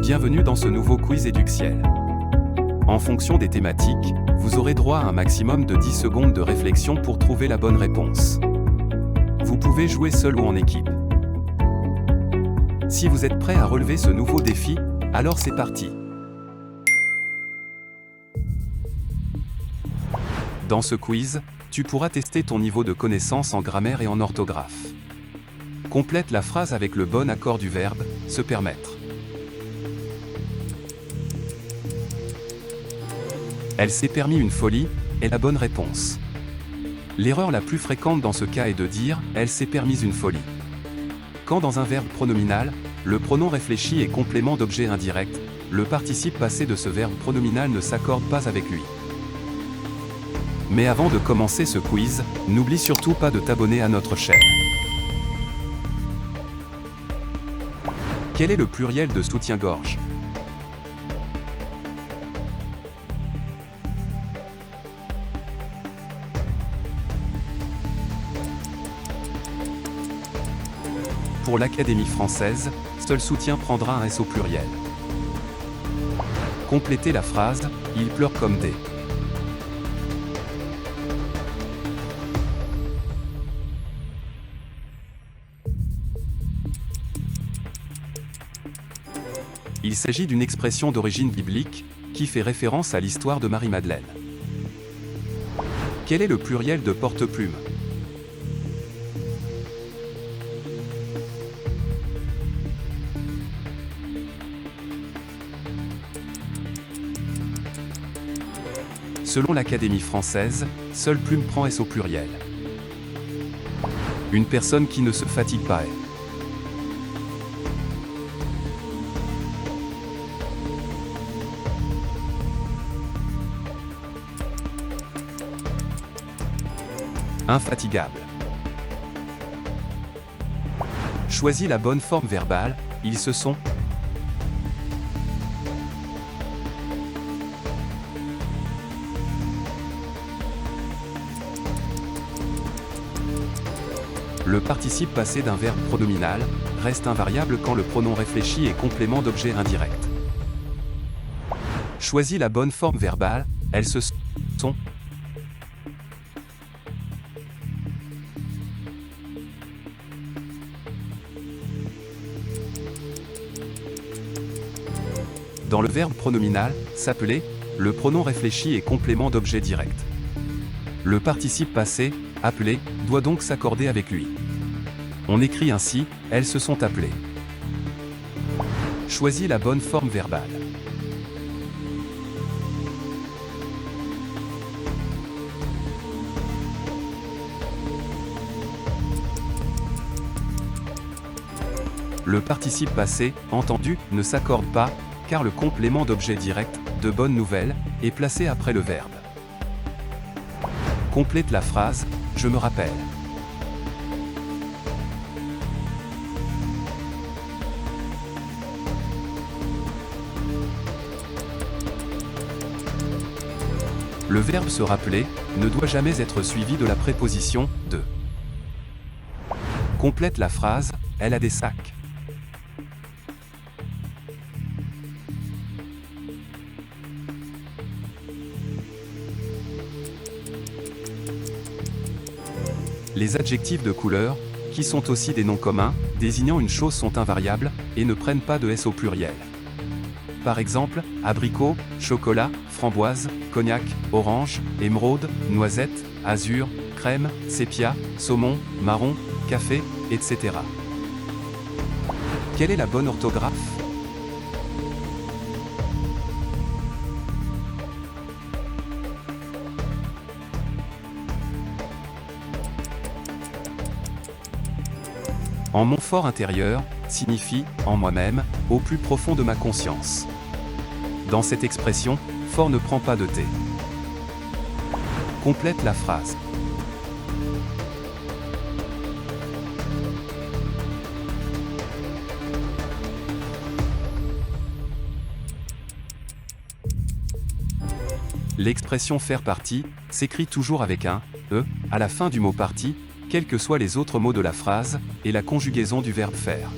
Bienvenue dans ce nouveau quiz Eduxiel. En fonction des thématiques, vous aurez droit à un maximum de 10 secondes de réflexion pour trouver la bonne réponse. Vous pouvez jouer seul ou en équipe. Si vous êtes prêt à relever ce nouveau défi, alors c'est parti. Dans ce quiz, tu pourras tester ton niveau de connaissance en grammaire et en orthographe. Complète la phrase avec le bon accord du verbe « se permettre ». Elle s'est permis une folie est la bonne réponse. L'erreur la plus fréquente dans ce cas est de dire « elle s'est permise une folie ». Quand dans un verbe pronominal, le pronom réfléchi est complément d'objet indirect, le participe passé de ce verbe pronominal ne s'accorde pas avec lui. Mais avant de commencer ce quiz, n'oublie surtout pas de t'abonner à notre chaîne. Quel est le pluriel de soutien-gorge? Pour l'Académie française, seul soutien prendra un S au pluriel. Complétez la phrase « Il pleure comme des ». Il s'agit d'une expression d'origine biblique, qui fait référence à l'histoire de Marie-Madeleine. Quel est le pluriel de porte-plume? Selon l'Académie française, seule plume prend S au pluriel. Une personne qui ne se fatigue pas est. Infatigable. Choisis la bonne forme verbale, ils se sont. Le participe passé d'un verbe pronominal reste invariable quand le pronom réfléchi est complément d'objet indirect. Choisis la bonne forme verbale, elles se sont. Dans le verbe pronominal, s'appeler, le pronom réfléchi est complément d'objet direct. Le participe passé, appelé, doit donc s'accorder avec lui. On écrit ainsi, elles se sont appelées. Choisis la bonne forme verbale. Le participe passé, entendu, ne s'accorde pas, car le complément d'objet direct, de bonne nouvelle, est placé après le verbe. Complète la phrase, je me rappelle. Le verbe se rappeler ne doit jamais être suivi de la préposition de. Complète la phrase, elle a des sacs. Les adjectifs de couleur, qui sont aussi des noms communs, désignant une chose sont invariables, et ne prennent pas de S au pluriel. Par exemple, abricot, chocolat, framboise, cognac, orange, émeraude, noisette, azur, crème, sépia, saumon, marron, café, etc. Quelle est la bonne orthographe? En mon fort intérieur, signifie, en moi-même, au plus profond de ma conscience. Dans cette expression, fort ne prend pas de T. Complète la phrase. L'expression faire partie s'écrit toujours avec un E à la fin du mot partie, quels que soient les autres mots de la phrase, et la conjugaison du verbe faire.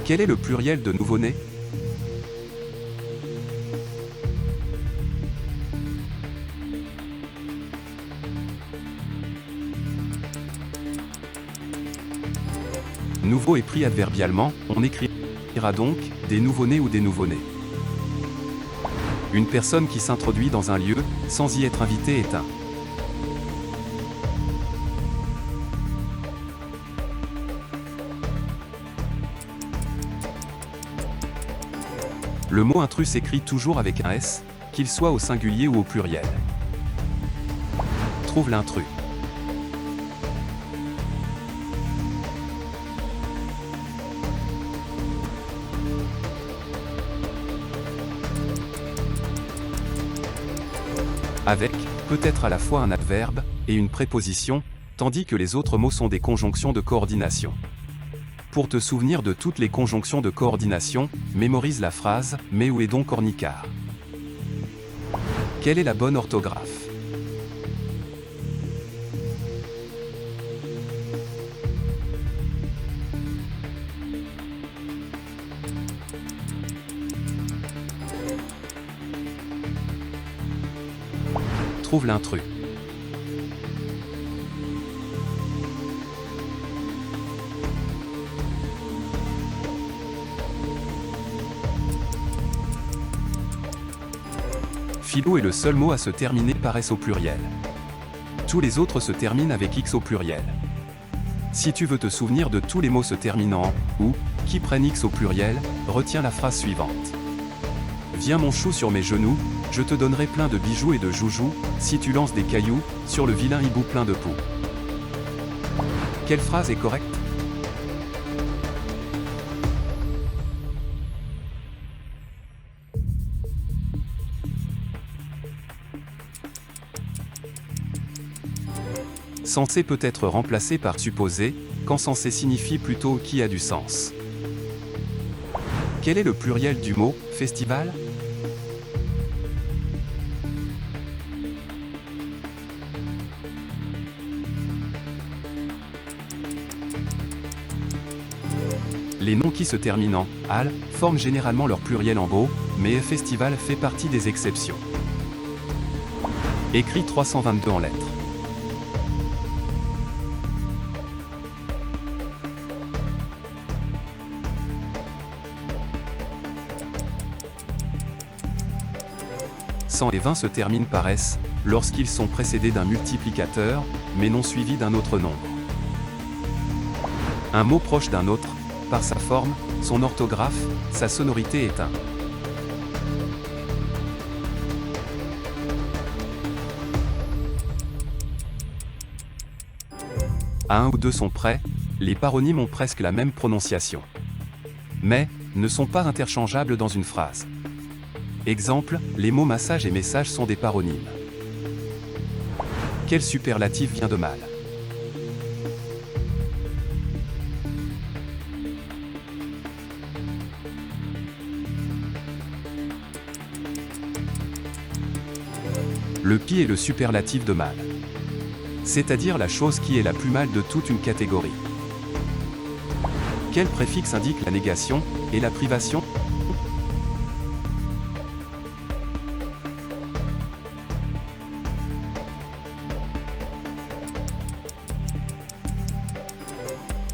Quel est le pluriel de nouveau-né? Nouveau est pris adverbialement, on écrira donc des nouveau-nés ou des nouveau-nés. Une personne qui s'introduit dans un lieu, sans y être invitée est un. Le mot intrus s'écrit toujours avec un S, qu'il soit au singulier ou au pluriel. Trouve l'intrus. Avec, peut être à la fois un adverbe et une préposition, tandis que les autres mots sont des conjonctions de coordination. Pour te souvenir de toutes les conjonctions de coordination, mémorise la phrase « Mais où est donc Ornicard ?» Quelle est la bonne orthographe? Trouve l'intrus. Philo est le seul mot à se terminer par S au pluriel. Tous les autres se terminent avec X au pluriel. Si tu veux te souvenir de tous les mots se terminant en ou qui prennent X au pluriel, retiens la phrase suivante. Viens mon chou sur mes genoux, je te donnerai plein de bijoux et de joujoux, si tu lances des cailloux sur le vilain hibou plein de poux. Quelle phrase est correcte? Censé peut être remplacé par supposé, quand censé signifie plutôt qui a du sens. Quel est le pluriel du mot « festival » ? Les noms qui se terminent en « al » forment généralement leur pluriel en beau, mais festival fait partie des exceptions. Écrit 322 en lettres. Et 20 se terminent par S, lorsqu'ils sont précédés d'un multiplicateur, mais non suivis d'un autre nombre. Un mot proche d'un autre, par sa forme, son orthographe, sa sonorité est un. À un ou deux sont près, les paronymes ont presque la même prononciation. Mais, ne sont pas interchangeables dans une phrase. Exemple, les mots massage et message sont des paronymes. Quel superlatif vient de mal? Le pis est le superlatif de mal. C'est-à-dire la chose qui est la plus mal de toute une catégorie. Quel préfixe indique la négation et la privation?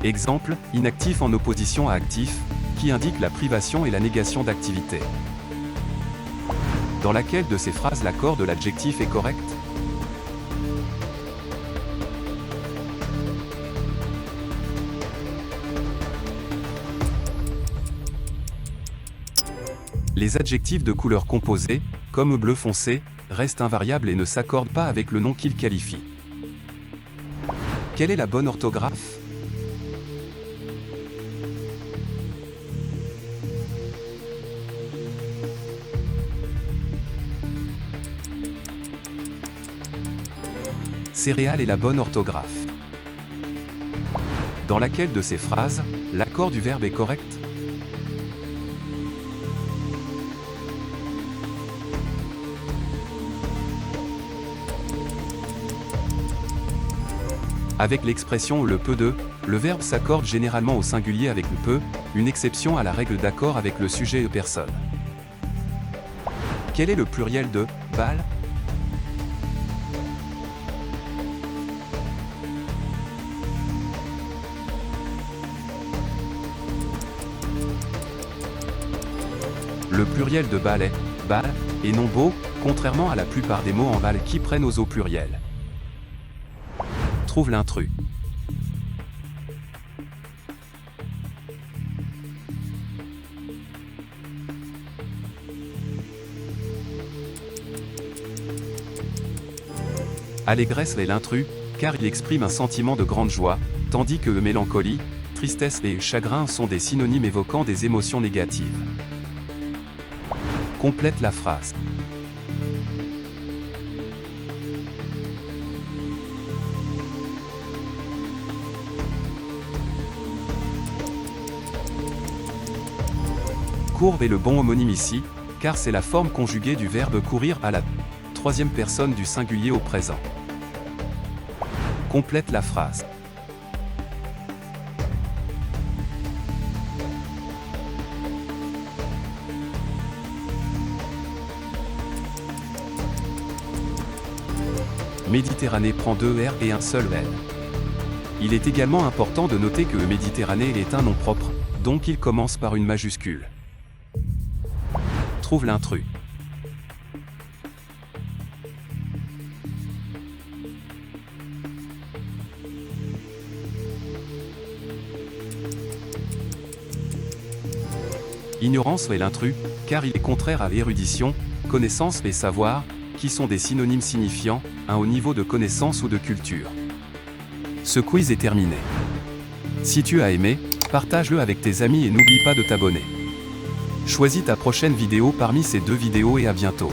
Exemple, inactif en opposition à actif, qui indique la privation et la négation d'activité. Dans laquelle de ces phrases l'accord de l'adjectif est correct? Les adjectifs de couleur composée, comme bleu foncé, restent invariables et ne s'accordent pas avec le nom qu'ils qualifient. Quelle est la bonne orthographe? Céréales est la bonne orthographe. Dans laquelle de ces phrases, l'accord du verbe est correct? Avec l'expression le peu de, le verbe s'accorde généralement au singulier avec le peu, une exception à la règle d'accord avec le sujet et personne. Quel est le pluriel de « balle » ? Le pluriel de balle est « balle » et non « beau », contrairement à la plupart des mots en balle qui prennent au pluriel. Trouve l'intrus. Allégresse est l'intrus, car il exprime un sentiment de grande joie, tandis que mélancolie, tristesse et chagrin sont des synonymes évoquant des émotions négatives. Complète la phrase. Courbe est le bon homonyme ici, car c'est la forme conjuguée du verbe courir à la troisième personne du singulier au présent. Complète la phrase. Méditerranée prend 2 R et un seul L. Il est également important de noter que Méditerranée est un nom propre, donc il commence par une majuscule. Trouve l'intrus. Ignorance est l'intrus, car il est contraire à érudition, connaissance et savoir, qui sont des synonymes signifiant un haut niveau de connaissance ou de culture. Ce quiz est terminé. Si tu as aimé, partage-le avec tes amis et n'oublie pas de t'abonner. Choisis ta prochaine vidéo parmi ces 2 vidéos et à bientôt.